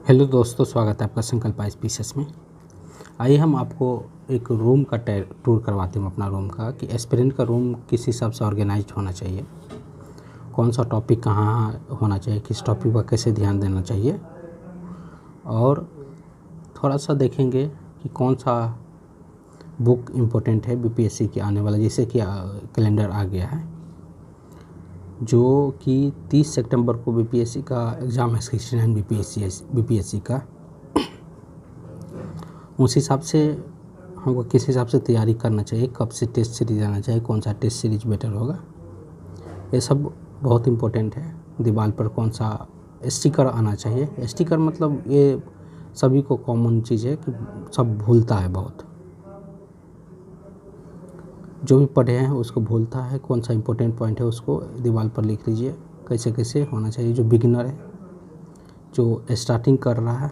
Hello दोस्तों, स्वागत है आपका संकल्प आईपीएस में। आइए हम आपको एक रूम का टूर करवाते हैं अपना रूम का, कि एस्पिरेंट का रूम किस हिसाब से ऑर्गेनाइज्ड होना चाहिए, कौन सा टॉपिक कहाँ होना चाहिए, किस टॉपिक पर कैसे ध्यान देना चाहिए, और थोड़ा सा देखेंगे कि कौन सा बुक इम्पोर्टेंट है बीपीएससी के आने वाला, जैसे कि कैलेंडर आ गया है जो कि 30 सितंबर को बीपीएससी का एग्ज़ाम है, 69 बीपीएससी का। उस हिसाब से हमको किस हिसाब से तैयारी करना चाहिए, कब से टेस्ट सीरीज आना चाहिए, कौन सा टेस्ट सीरीज बेटर होगा, ये सब बहुत इम्पोर्टेंट है। दीवार पर कौन सा स्टिकर आना चाहिए। स्टिकर मतलब ये सभी को कॉमन चीज़ है कि सब भूलता है, बहुत जो भी पढ़े हैं उसको भूलता है। कौन सा इम्पोर्टेंट पॉइंट है उसको दीवार पर लिख लीजिए, कैसे कैसे होना चाहिए। जो बिगिनर है, जो स्टार्टिंग कर रहा है,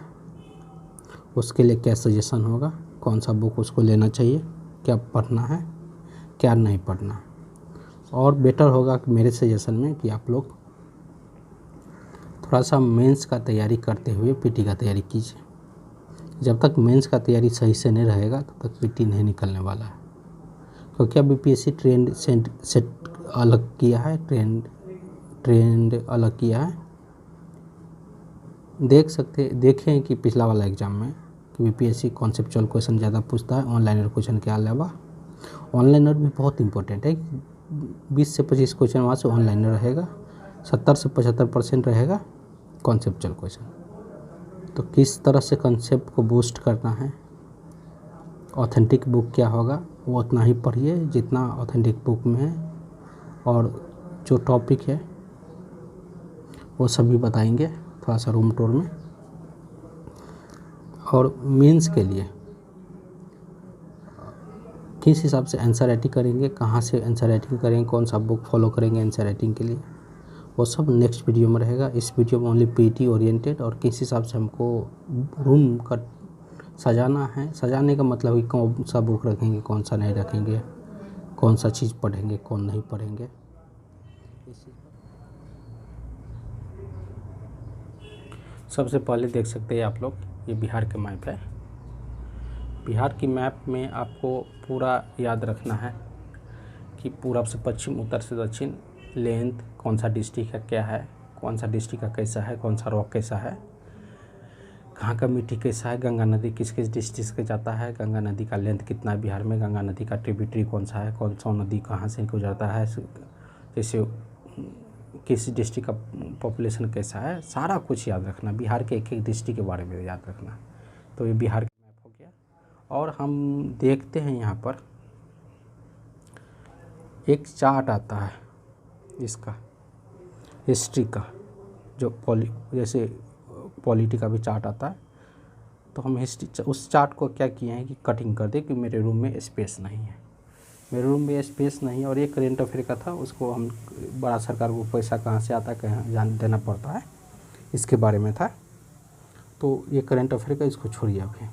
उसके लिए क्या सजेशन होगा, कौन सा बुक उसको लेना चाहिए, क्या पढ़ना है, क्या नहीं पढ़ना। और बेटर होगा कि मेरे सजेशन में कि आप लोग थोड़ा सा मेंस का तैयारी करते हुए पीटी का तैयारी कीजिए। जब तक मेंस का तैयारी सही से नहीं रहेगा तब तक पीटी नहीं निकलने वाला है। क्योंकि अब बीपीएससी ट्रेंड सेट अलग किया है, ट्रेंड अलग किया है। देखें कि पिछला वाला एग्ज़ाम में कि बीपीएससी कॉन्सेप्चुअल क्वेश्चन ज़्यादा पूछता है ऑनलाइनर क्वेश्चन के अलावा। ऑनलाइनर भी बहुत इंपॉर्टेंट है, 20 से 25 क्वेश्चन वहाँ से ऑनलाइनर रहेगा, 70 से 75% रहेगा कॉन्सेप्चुअल क्वेश्चन। तो किस तरह से कॉन्सेप्ट को बूस्ट करना है, ऑथेंटिक बुक क्या होगा वो उतना ही पढ़िए जितना ऑथेंटिक बुक में है, और जो टॉपिक है वो सभी बताएंगे थोड़ा सा रूम टूर में। और मेंस के लिए किस हिसाब से आंसर राइटिंग करेंगे, कहाँ से आंसर राइटिंग करेंगे, कौन सा बुक फॉलो करेंगे आंसर राइटिंग के लिए, वो सब नेक्स्ट वीडियो में रहेगा। इस वीडियो में ओनली पीटी ओरिएंटेड, और किस हिसाब से हमको रूम का सजाना है। सजाने का मतलब कि कौन सा बुक रखेंगे, कौन सा नहीं रखेंगे, कौन सा चीज़ पढ़ेंगे, कौन नहीं पढ़ेंगे। सबसे पहले देख सकते हैं आप लोग, ये बिहार का मैप है। बिहार की मैप में आपको पूरा याद रखना है कि पूरब से पश्चिम, उत्तर से दक्षिण, लेंथ, कौन सा डिस्ट्रिक्ट का क्या है, कौन सा डिस्ट्रिक्ट का कैसा है, कौन सा रॉक कैसा है, कहाँ का मिट्टी कैसा है, गंगा नदी किस किस डिस्ट्रिक्ट से जाता है, गंगा नदी का लेंथ कितना है बिहार में, गंगा नदी का ट्रिब्यूटरी कौन सा है, कौन सा नदी कहाँ से गुजरता है, जैसे किस डिस्ट्रिक्ट का पॉपुलेशन कैसा है, सारा कुछ याद रखना। बिहार के एक एक डिस्ट्रिक्ट के बारे में याद रखना। तो ये बिहार का मैप हो गया। और हम देखते हैं यहाँ पर एक चार्ट आता है इसका, हिस्ट्री का, जो जैसे पॉलिटी का भी चार्ट आता है। तो हम हिस्ट्री उस चार्ट को क्या किए हैं कि कटिंग कर दे कि मेरे रूम में स्पेस नहीं है, मेरे रूम में स्पेस नहीं। और ये करेंट अफेयर का था, उसको हम बड़ा सरकार को पैसा कहाँ से आता है, कहाँ जान देना पड़ता है, इसके बारे में था। तो ये करेंट अफेयर का इसको छोड़िए अभी।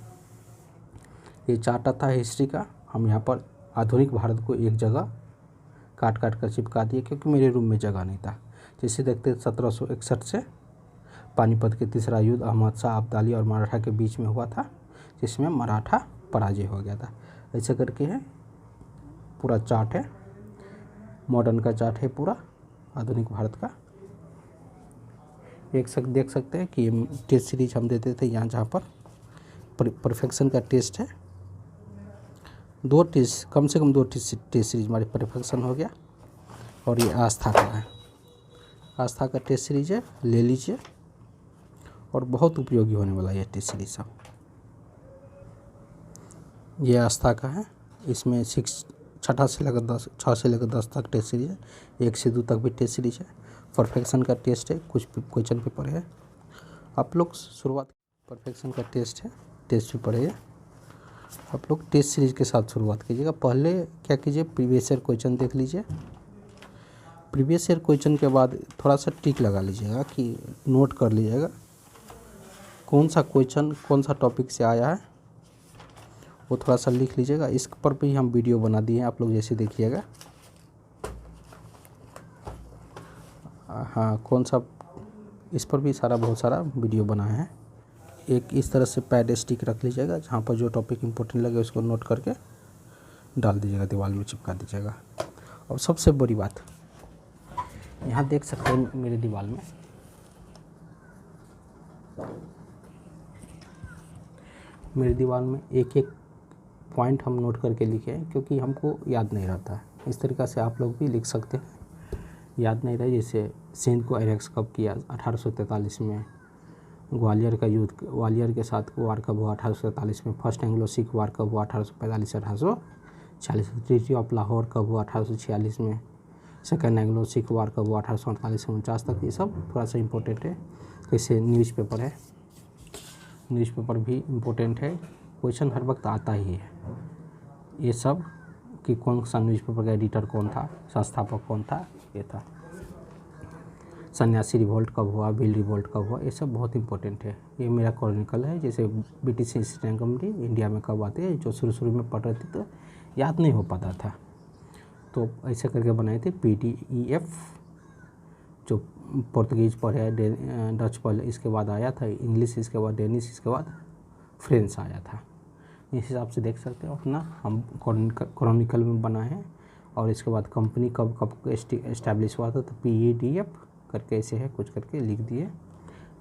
ये चार्ट आता है हिस्ट्री का। हम यहाँ पर आधुनिक भारत को एक जगह काट काट कर चिपका दिए, क्योंकि मेरे रूम में जगह नहीं था। जैसे देखते 1761 से पानीपत के तीसरा युद्ध अहमद शाह अब्दाली और मराठा के बीच में हुआ था, जिसमें मराठा पराजय हो गया था। ऐसे करके है पूरा चार्ट है, मॉडर्न का चार्ट है पूरा आधुनिक भारत का। देख सकते हैं कि टेस्ट सीरीज हम देते थे यहाँ, जहाँ पर परफेक्शन का टेस्ट है। दो टेस्ट, कम से कम 2 टेस्ट सीरीज हमारी परफेक्शन हो गया। और ये आस्था का है, आस्था का टेस्ट सीरीज है, ले लीजिए। और बहुत उपयोगी होने वाला ये टेस्ट सीरीज सब। ये आस्था का है, इसमें 6 से लेकर 10 तक टेस्ट सीरीज है, 1 से 2 तक भी टेस्ट सीरीज है। परफेक्शन का टेस्ट है, कुछ क्वेश्चन पेपर है। आप लोग शुरुआत, परफेक्शन का टेस्ट है, टेस्ट भी पढ़िए। आप लोग टेस्ट सीरीज के साथ शुरुआत कीजिएगा। पहले क्या कीजिए, प्रीवियस ईयर क्वेश्चन देख लीजिए। प्रीवियस ईयर क्वेश्चन के बाद थोड़ा सा टिक लगा लीजिएगा, कि नोट कर लीजिएगा कौन सा क्वेश्चन कौन सा टॉपिक से आया है, वो थोड़ा सा लिख लीजिएगा। इस पर भी हम वीडियो बना दिए हैं, आप लोग जैसे देखिएगा। हाँ, कौन सा, इस पर भी बहुत सारा वीडियो बना है। एक इस तरह से पैड स्टिक रख लीजिएगा, जहाँ पर जो टॉपिक इम्पोर्टेंट लगे उसको नोट करके डाल दीजिएगा, दीवार में चिपका दीजिएगा। और सबसे बड़ी बात, यहाँ देख सकते हैं मेरे दीवार में एक एक पॉइंट हम नोट करके लिखे हैं, क्योंकि हमको याद नहीं रहता है। इस तरीक़ा से आप लोग भी लिख सकते हैं, याद नहीं रहे। जैसे सिंध को एनेक्स कब किया, 1843 में। ग्वालियर का युद्ध, ग्वालियर के साथ वार कब हुआ, 1843 में। फर्स्ट एंग्लो सिख वार कब हुआ, 1845 से 1846। ट्रीटी ऑफ लाहौर कब हुआ, 1846 में। सेकेंड एंग्लो सिख वार कब हुआ, 1848 से 49 तक। ये सब थोड़ा सा इम्पोर्टेंट है। जैसे न्यूज़पेपर है, न्यूज़पेपर भी इम्पोर्टेंट है, क्वेश्चन हर वक्त आता ही है। ये सब कि कौन सा न्यूज़पेपर का एडिटर कौन था, संस्थापक कौन था, ये था। सन्यासी रिवोल्ट कब हुआ, भील रिवोल्ट कब हुआ, ये सब बहुत इंपॉर्टेंट है। ये मेरा क्रॉनिकल है। जैसे British east India company India में कब आते हैं, जो शुरू में पढ़ रहे थे तो याद नहीं हो पाता था, तो ऐसे करके बनाए थे। PDF जो पुर्तगीज पढ़े, डच पढ़े, इसके बाद आया था इंग्लिश, इसके बाद डेनिश, इसके बाद फ्रेंच आया था। इस हिसाब से देख सकते हो अपना हम क्रॉनिकल में बना है। और इसके बाद कंपनी कब कब एस्टैब्लिश हुआ था, तो PEDF करके ऐसे है, कुछ करके लिख दिए,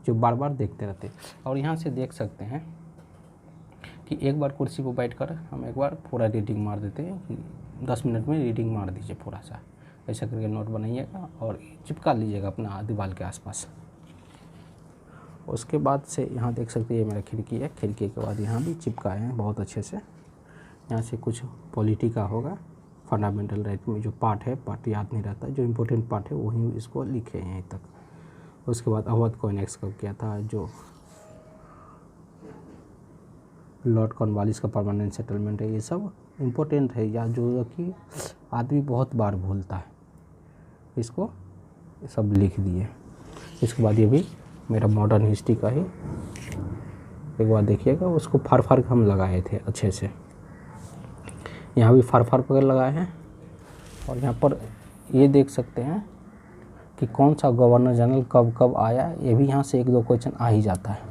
जो बार बार देखते रहते। और यहाँ से देख सकते हैं कि एक बार कुर्सी पर बैठकर हम एक बार पूरा रीडिंग मार देते हैं कि 10 मिनट में रीडिंग मार दीजिए पूरा सा। ऐसा करके नोट बनाइएगा और चिपका लीजिएगा अपना दीवार के आसपास। उसके बाद से यहाँ देख सकते हैं ये मेरा खिड़की है, खिड़की के बाद यहाँ भी चिपकाए हैं बहुत अच्छे से। यहाँ से कुछ पॉलिटी का होगा, फंडामेंटल राइट में जो पार्ट है, पार्ट याद नहीं रहता, जो इम्पोर्टेंट पार्ट है वही इसको लिखे हैं यहीं तक। उसके बाद अवध को एनेक्स कब किया था, जो लॉर्ड कॉर्नवालिस का परमानेंट सेटलमेंट है, ये सब इम्पोर्टेंट है, या जो कि आदमी बहुत बार भूलता है, इसको सब लिख दिए। इसके बाद ये भी मेरा मॉडर्न हिस्ट्री का ही, एक बार देखिएगा, उसको फाड़ फाड़ के हम लगाए थे अच्छे से। यहाँ भी फाड़ फाड़ कर लगाए हैं। और यहाँ पर ये देख सकते हैं कि कौन सा गवर्नर जनरल कब कब आया, ये भी यहाँ से 1-2 क्वेश्चन आ ही जाता है।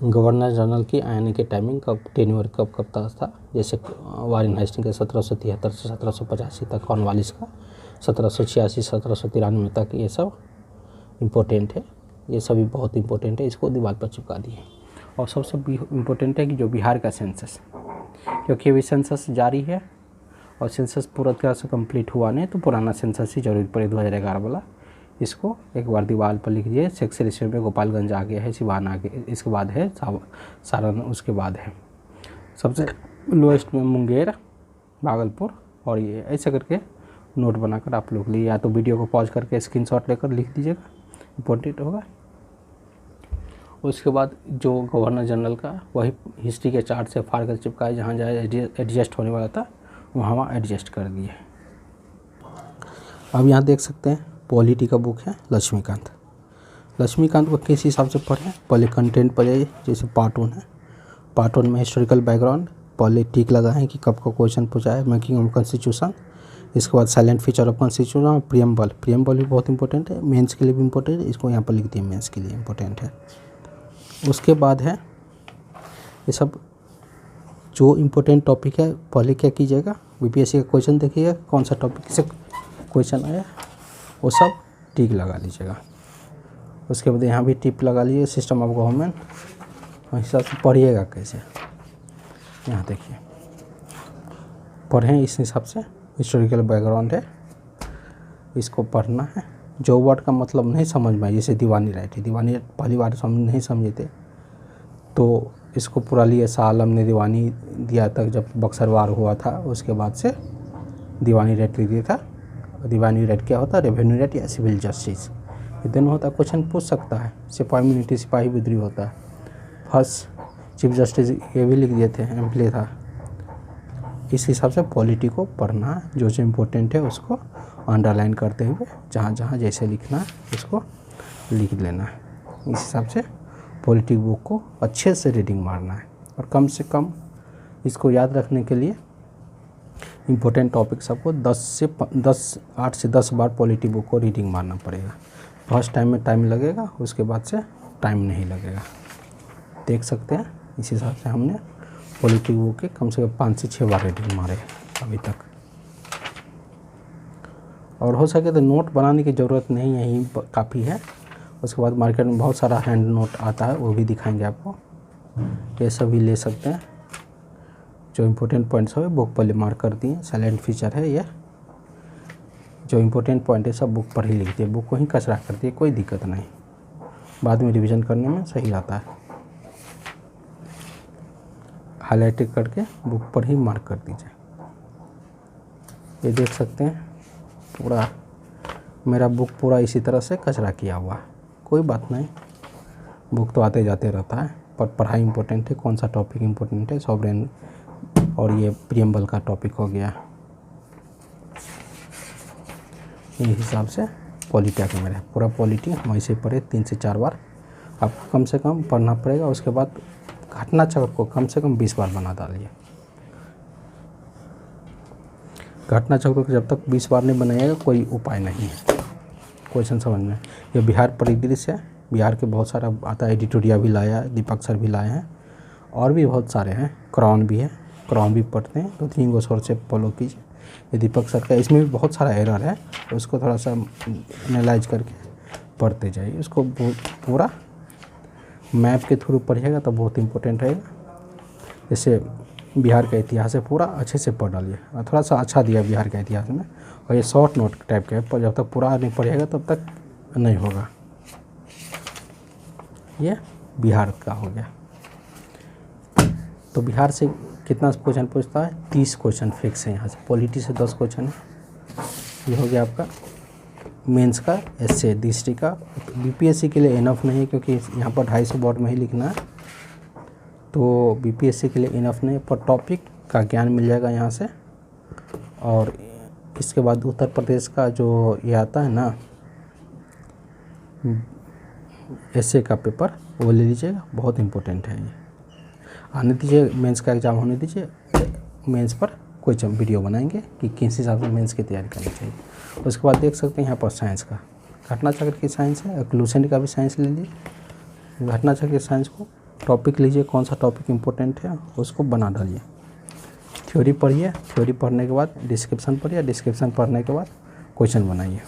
गवर्नर जनरल की आने के टाइमिंग कब, टेन्योर कब कब तक था। जैसे वारेन हेस्टिंग्स का 1773 से 1785 तक, कॉर्नवालिस का 1786 1793 तक, ये सब इम्पोर्टेंट है। ये सभी बहुत इम्पोर्टेंट है, इसको दीवार पर चिपका दिए। और सबसे इम्पोर्टेंट है कि जो बिहार का सेंसस, क्योंकि अभी सेंसस जारी है और सेंसस पूरा तरह से कंप्लीट हुआ नहीं, तो पुराना सेंसस ही जरूरत पड़े 2011 वाला। इसको एक बार दीवार पर लिख दिए। सेक्शन में गोपालगंज आ गया है, सिवान आ गया, इसके बाद है सारण, उसके बाद है सबसे लोएस्ट में मुंगेर, भागलपुर। और ये ऐसे करके नोट बनाकर आप लोग लिए, या तो वीडियो को पॉज करके स्क्रीनशॉट लेकर लिख दीजिएगा, इम्पोर्टेंट होगा। उसके बाद जो गवर्नर जनरल का, वही हिस्ट्री के चार्ट से फाड़ कर चिपकाए, जहाँ जहाँ एडजस्ट होने वाला था वहाँ एडजस्ट कर दिए। अब यहाँ देख सकते हैं पॉलिटी का बुक है लक्ष्मीकांत। लक्ष्मीकांत को किस हिसाब से पढ़ें, पहले कंटेंट पढ़े, जैसे पार्ट 1 है। पार्ट 1 में हिस्टोरिकल बैकग्राउंड, पहले टिक लगाएं कि कब का क्वेश्चन पूछा है, मेकिंग ऑफ कॉन्स्टिट्यूशन। इसके बाद silent feature of constitution, preamble. Preamble भी बहुत इंपॉर्टेंट है, मेंस के लिए भी इंपॉर्टेंट है, इसको यहाँ पर लिख दिए, मेंस के लिए इंपॉर्टेंट है। उसके बाद है ये सब जो इम्पोर्टेंट टॉपिक है, पहले क्या कीजिएगा, BPSC का क्वेश्चन देखिएगा, कौन सा टॉपिक से क्वेश्चन आया वो सब टिक लगा लीजिएगा। उसके बाद यहाँ भी टिक लगा लीजिए, सिस्टम ऑफ गवर्नमेंट, हिसाब से पढ़िएगा कैसे। यहाँ देखिए पढ़ें इस हिसाब से। हिस्टोरिकल बैकग्राउंड है, इसको पढ़ना है। जो वर्ड का मतलब नहीं समझ में आए, जैसे दीवानी राइट है, दीवानी पहली बार नहीं समझे थे तो इसको पूरा लिए। शाह आलम ने दीवानी दिया तक, जब बक्सर वार हुआ था उसके बाद से दीवानी रेट लिख दिया था। दीवानी रेट क्या होता है, रेवेन्यू रेट या सिविल जस्टिस, ये दोनों होता है। क्वेश्चन पूछ सकता है। सिपाही मिलिट्री, सिपाही विद्रोही होता है। फर्स्ट चीफ जस्टिस ये भी लिख दिए थे, एम्पले था। इस हिसाब से पॉलिटी को पढ़ना है, जो जो इम्पोर्टेंट है उसको अंडरलाइन करते हुए जहाँ जहाँ जैसे लिखना है उसको लिख लेना है। इस हिसाब से पॉलिटी बुक को अच्छे से रीडिंग मारना है। और कम से कम इसको याद रखने के लिए इम्पोर्टेंट टॉपिक सबको 8 से 10 बार पॉलिटी बुक को रीडिंग मारना पड़ेगा। फर्स्ट टाइम में टाइम लगेगा, उसके बाद से टाइम नहीं लगेगा। देख सकते हैं इस हिसाब से हमने पॉलिटी बुक के कम से कम 5 से 6 बार रीडिंग मारे अभी तक। और हो सके तो नोट बनाने की ज़रूरत नहीं, यही काफ़ी है। उसके बाद मार्केट में बहुत सारा हैंड नोट आता है, वो भी दिखाएंगे आपको, ये सभी ले सकते हैं। जो इम्पोर्टेंट पॉइंट्स हो बुक पर मार्क कर दिए, साइलेंट फीचर है ये। जो इम्पोर्टेंट पॉइंट है सब बुक पर ही लिखती है, बुक को ही कचरा करती है, कोई दिक्कत नहीं, बाद में रिवीजन करने में सही आता है। हाईलाइटेड करके बुक पर ही मार्क कर दीजिए। ये देख सकते हैं पूरा मेरा बुक पूरा इसी तरह से कचरा किया हुआ है, कोई बात नहीं, बुक तो आते जाते रहता है, पर पढ़ाई इम्पोर्टेंट है। कौन सा टॉपिक इम्पोर्टेंट है, सॉवरेन और ये प्रीएम्बल का टॉपिक हो गया। इस हिसाब से पॉलिटी आके मेरा पूरा पॉलिटी हम ऐसे पढ़े 3 से 4 बार आपको कम से कम पढ़ना पड़ेगा। उसके बाद घटना चक्र को कम से कम 20 बार बना डालिए। घटना चक्र को जब तक 20 बार नहीं बनाइएगा कोई उपाय नहीं है क्वेश्चन समझ में। ये बिहार परिदृश्य है, बिहार के बहुत सारा आता है, एडिटोरिया भी लाया है, दीपक सर भी लाए हैं, और भी बहुत सारे हैं, क्रॉन भी है, क्रॉन भी पढ़ते हैं, 2-3 गो सोर्स से फॉलो कीजिए। ये दीपक सर का, इसमें भी बहुत सारा एरर है, उसको थोड़ा सा एनालाइज करके पढ़ते जाइए। उसको पूरा मैप के थ्रू पढ़िएगा तो बहुत इंपॉर्टेंट रहेगा। जैसे बिहार का इतिहास है, पूरा अच्छे से पढ़ डालिए, और थोड़ा सा अच्छा दिया बिहार का इतिहास में, और ये शॉर्ट नोट टाइप का है, पर जब तक पूरा नहीं पढ़िएगा तब तक नहीं होगा। ये बिहार का हो गया। तो बिहार से कितना क्वेश्चन पूछता है, 30 क्वेश्चन फिक्स है यहाँ से। पॉलिटी से 10 क्वेश्चन है। ये हो गया आपका मेंस का एसए हिस्ट्री का। बीपीएससी के लिए इनफ नहीं है, क्योंकि यहाँ पर 250 वर्ड में ही लिखना है, तो बीपीएससी के लिए इनफ नहीं, पर टॉपिक का ज्ञान मिल जाएगा यहाँ से। और इसके बाद उत्तर प्रदेश का जो ये आता है ना एसए का पेपर, वो ले लीजिएगा, बहुत इम्पोर्टेंट है ये। आने दीजिए, मेंस का एग्ज़ाम होने दीजिए, मेंस पर कोई वीडियो बनाएंगे कि किस हिसाब से मेंस की तैयारी करनी चाहिए। उसके बाद देख सकते हैं यहाँ पर साइंस का, घटना चक्र की साइंस है, एक्लूसेंट का भी साइंस ले लीजिए। घटना चक्र की साइंस को टॉपिक लीजिए, कौन सा टॉपिक इम्पोर्टेंट है उसको बना डालिए। थ्योरी पढ़िए, थ्योरी पढ़ने के बाद डिस्क्रिप्शन पढ़िए, डिस्क्रिप्शन पढ़ने के बाद क्वेश्चन बनाइए।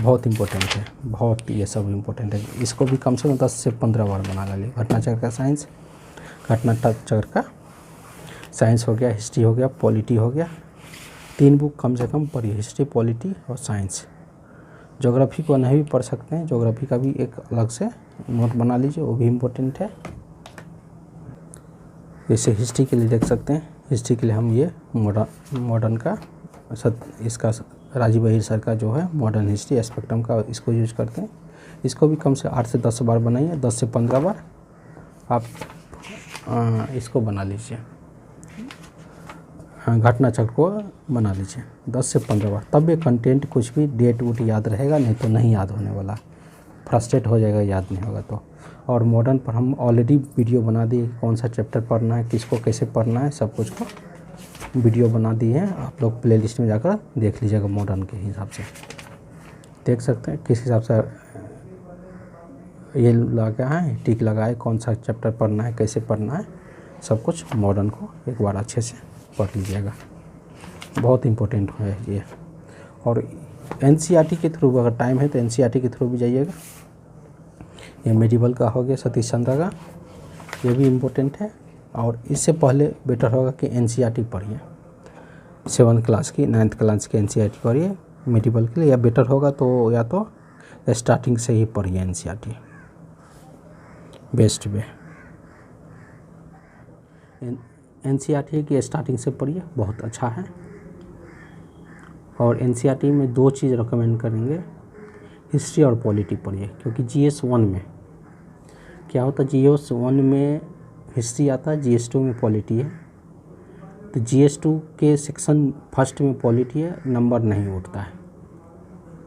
बहुत इम्पोर्टेंट है, बहुत, ये सब इम्पोर्टेंट है। इसको भी कम से कम 10 से 15 बार बना डालिए। घटना चक्र का साइंस, घटना चक्र का साइंस हो गया, हिस्ट्री हो गया, पॉलिटी हो गया। 3 बुक कम से कम पढ़िए, हिस्ट्री, पॉलिटी और साइंस। ज्योग्राफी को नहीं भी पढ़ सकते हैं, ज्योग्राफी का भी एक अलग से नोट बना लीजिए, वो भी इम्पोर्टेंट है। जैसे हिस्ट्री के लिए देख सकते हैं, हिस्ट्री के लिए हम ये मॉडर्न का इसका राजीव अहिर सर का जो है मॉडर्न हिस्ट्री स्पेक्ट्रम का, इसको यूज करते हैं। इसको भी कम से 8 से 10 बार बनाइए, 10 से 15 बार आप इसको बना लीजिए, घटना चक्र को बना लीजिए 10 से 15 बार, तब ये कंटेंट कुछ भी डेट वूट याद रहेगा, नहीं तो नहीं याद होने वाला, फ्रस्ट्रेट हो जाएगा, याद नहीं होगा तो। और मॉडर्न पर हम ऑलरेडी वीडियो बना दिए, कौन सा चैप्टर पढ़ना है, किसको कैसे पढ़ना है, सब कुछ को वीडियो बना दी है। आप लोग प्लेलिस्ट में जाकर देख लीजिएगा, मॉडर्न के हिसाब से देख सकते हैं किस हिसाब से ये लगा है, टिक लगाए, कौन सा चैप्टर पढ़ना है, कैसे पढ़ना है, सब कुछ मॉडर्न को एक बार अच्छे से पढ़ लीजिएगा, बहुत इम्पोर्टेंट है ये। और एनसीईआरटी के थ्रू अगर टाइम है तो एनसीईआरटी के थ्रू भी जाइएगा। ये मेडिवल का हो गया, सतीश चंद्र का, ये भी इम्पोर्टेंट है। और इससे पहले बेटर होगा कि एनसीईआरटी पढ़िए, 7th क्लास की, 9th क्लास की एनसीईआरटी पढ़िए मेडिवल के लिए, या बेटर होगा तो या तो स्टार्टिंग से ही पढ़िए एनसीईआरटी, बेस्ट वे। एनसीईआरटी की स्टार्टिंग से पढ़िए, बहुत अच्छा है। और एनसीईआरटी में 2 चीज़ रिकमेंड करेंगे, हिस्ट्री और पॉलिटी पढ़िए, क्योंकि जीएस 1 में क्या होता है, जीएस 1 में हिस्ट्री आता है, जीएस 2 में पॉलिटी है। तो जीएस 2 के सेक्शन फर्स्ट में पॉलिटी है, नंबर नहीं उठता है,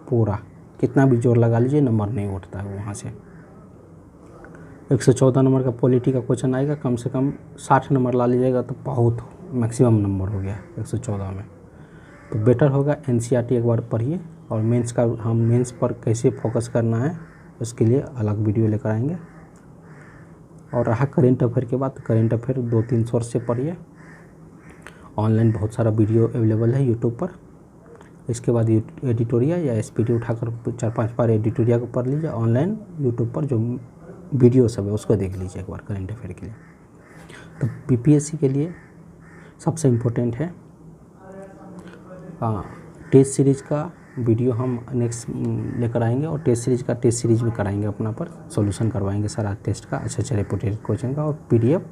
पूरा कितना भी जोर लगा लीजिए नंबर नहीं उठता है वहाँ से। 114 नंबर का पॉलिटी का क्वेश्चन आएगा, कम से कम 60 नंबर ला लीजिएगा तो बहुत मैक्सिमम नंबर हो गया 114 में। तो बेटर होगा एनसीईआरटी एक बार पढ़िए, और मेंस का हम मेंस पर कैसे फोकस करना है उसके लिए अलग वीडियो लेकर आएंगे। और रहा करेंट अफेयर के बाद, करेंट अफेयर 2-3 सोर्स से पढ़िए। ऑनलाइन बहुत सारा वीडियो अवेलेबल है यूट्यूब पर। इसके बाद एडिटोरियल या एसपीडी उठाकर 4-5 बार एडिटोरियल को पढ़ लीजिए। ऑनलाइन यूट्यूब पर जो वीडियो सब है उसको देख लीजिए एक बार करेंट अफेयर के लिए। तो पीपीएससी के लिए सबसे इम्पोर्टेंट है टेस्ट सीरीज का वीडियो हम नेक्स्ट लेकर आएंगे। और टेस्ट सीरीज भी कराएंगे अपना पर, सॉल्यूशन करवाएंगे सारा टेस्ट का, अच्छे रिपोर्टेड क्वेश्चन का। और पीडीएफ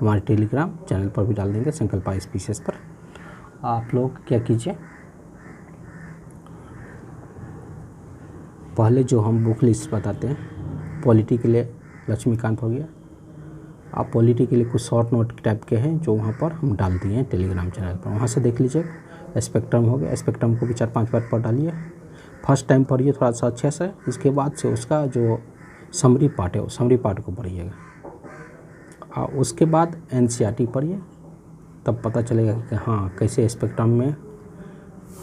हमारे टेलीग्राम चैनल पर भी डाल देंगे, संकल्पा स्पीसेस पर। आप लोग क्या कीजिए, पहले जो हम बुक लिस्ट बताते हैं, पॉलिटी के लिए लक्ष्मीकांत हो गया। आप पॉलिटी के लिए कुछ शॉर्ट नोट टाइप के हैं जो वहाँ पर हम डाल दिए हैं टेलीग्राम चैनल पर, वहाँ से देख लीजिए। स्पेक्ट्रम हो गया, स्पेक्ट्रम को भी 4-5 बार पढ़ डालिए। फर्स्ट टाइम पढ़िए थोड़ा सा अच्छे से, इसके बाद से उसका जो समरी पार्ट है, समरी पार्ट को पढ़िएगा। उसके बाद एनसीईआरटी पढ़िए, तब पता चलेगा कि हाँ कैसे स्पेक्ट्रम में,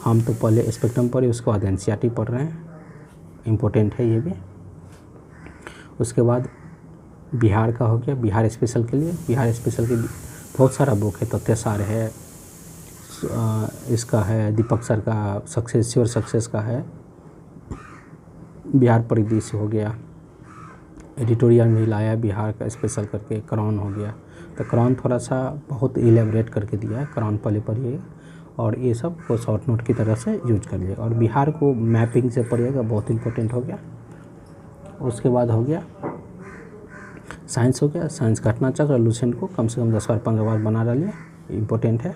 हम तो पहले स्पेक्ट्रम पढ़े उसके बाद एनसीईआरटी पढ़ रहे हैं, इम्पोर्टेंट है ये भी। उसके बाद बिहार का हो गया, बिहार स्पेशल के लिए, बिहार स्पेशल के बहुत सारा बुक है, तथ्यसार है, इसका है दीपक सर का सक्सेस का है, बिहार परिदृश्य हो गया, एडिटोरियल में लाया बिहार का स्पेशल करके, क्राउन हो गया। तो क्राउन थोड़ा सा बहुत इलेबरेट करके दिया है, क्राउन पहले पढ़िएगा और ये सब को शॉर्ट नोट की तरह से यूज कर लीजिएगा। और बिहार को मैपिंग से पढ़िएगा, बहुत इंपॉर्टेंट हो गया। उसके बाद हो गया साइंस हो गया, साइंस घटना चक्र लूसेंट को कम से कम 10 बार 15 बार बना डालिए, इम्पोर्टेंट है।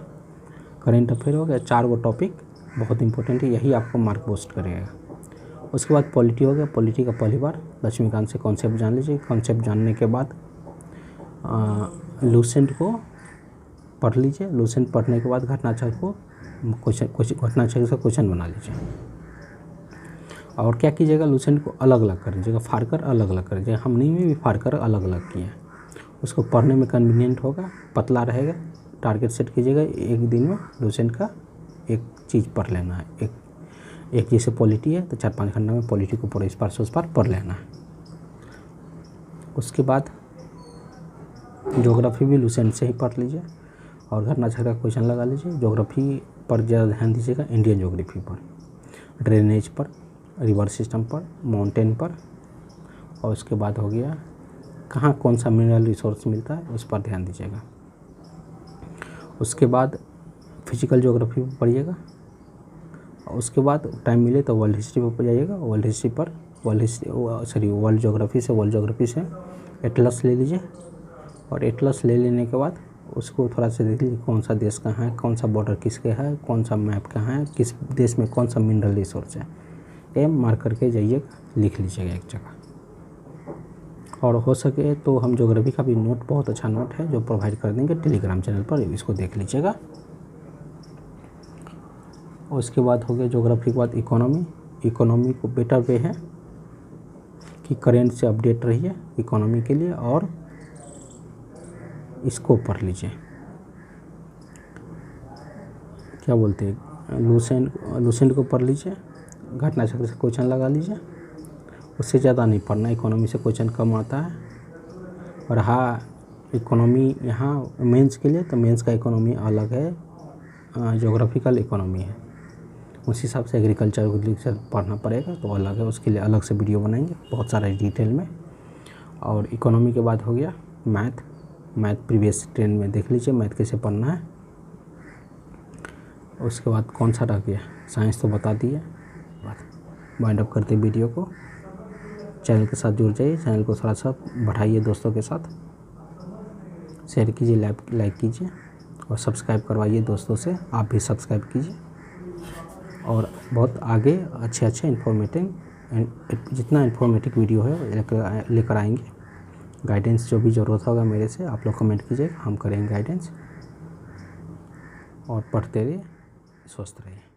करेंट अफेयर हो गया, 4 गो टॉपिक बहुत इंपॉर्टेंट है, यही आपको मार्क पोस्ट करेगा। उसके बाद पॉलिटी हो गया, पॉलिटी का पहली बार लक्ष्मीकांत से कॉन्सेप्ट जान लीजिए। कॉन्सेप्ट जानने के बाद लूसेंट को पढ़ लीजिए। लूसेंट पढ़ने के बाद घटना चक्र को घटना चक्र से क्वेश्चन बना लीजिए। और क्या कीजिएगा, लूसेंट को अलग अलग कर लीजिएगा, फाड़ कर अलग अलग कर लीजिएगा। हमने में भी फाड़ कर अलग अलग किए हैं, उसको पढ़ने में कन्वीनियंट होगा, पतला रहेगा। टारगेट सेट कीजिएगा, एक दिन में लूसेंट का एक चीज़ पढ़ लेना है। एक जैसे पॉलिटी है तो 4-5 घंटा में पॉलिटी को पूरा इस पार से उस पार पढ़ लेना है। उसके बाद ज्योग्राफी भी लूसेंट से ही पढ़ लीजिए और घटना चक्र का क्वेश्चन लगा लीजिए। ज्योग्राफी पर ज़्यादा ध्यान दीजिएगा, इंडियन ज्योग्राफी पर, ड्रेनेज पर, रिवर सिस्टम पर, माउंटेन पर। और उसके बाद हो गया कहाँ कौन सा मिनरल रिसोर्स मिलता है उस पर ध्यान दीजिएगा। उसके बाद फिजिकल ज्योग्राफी पर पढ़िएगा। और उसके बाद टाइम मिले तो वर्ल्ड हिस्ट्री पर जाइएगा। वर्ल्ड हिस्ट्री पर वर्ल्ड ज्योग्राफी से एटलस ले लीजिए। और एटलस ले लेने के बाद उसको थोड़ा सा देख लीजिए कौन सा देश कहाँ है, कौन सा बॉर्डर किसके है, कौन सा मैप कहाँ है, किस देश में कौन सा मिनरल रिसोर्स है, ये मार्क करके जाइएगा, लिख लीजिएगा एक जगह। और हो सके तो हम ज्योग्राफी का भी नोट, बहुत अच्छा नोट है जो प्रोवाइड कर देंगे टेलीग्राम चैनल पर, इसको देख लीजिएगा। और उसके बाद हो गया ज्योग्राफी के बाद इकोनॉमी। इकोनॉमी को बेटर वे है कि करेंट से अपडेट रहिए इकोनॉमी के लिए, और इसको पढ़ लीजिए, क्या बोलते हैं, लूसेंट को पढ़ लीजिए, घटना चक्र से क्वेश्चन लगा लीजिए। उससे ज़्यादा नहीं पढ़ना, इकोनॉमी से क्वेश्चन कम आता है। और हाँ, इकोनॉमी यहाँ मेंस के लिए, तो मेंस का इकोनॉमी अलग है, ज्योग्राफिकल इकोनॉमी है, उस हिसाब से एग्रीकल्चर पढ़ना पड़ेगा, तो अलग है, उसके लिए अलग से वीडियो बनाएंगे बहुत सारा डिटेल में। और इकोनॉमी के बाद हो गया मैथ प्रीवियस ट्रेंड में देख लीजिए मैथ कैसे पढ़ना है। उसके बाद कौन सा रह गया, साइंस तो बता दिए। वाइंड अप करते वीडियो को, चैनल के साथ जुड़ जाइए, चैनल को थोड़ा सा बढ़ाइए, दोस्तों के साथ शेयर कीजिए, लाइक कीजिए और सब्सक्राइब करवाइए दोस्तों से, आप भी सब्सक्राइब कीजिए। और बहुत आगे अच्छे इन्फॉर्मेटिव, जितना इन्फॉर्मेटिव वीडियो है लेकर आएंगे। गाइडेंस जो भी ज़रूरत होगा मेरे से आप लोग कमेंट कीजिए, हम करेंगे गाइडेंस। और पढ़ते रहिए, स्वस्थ रहिए।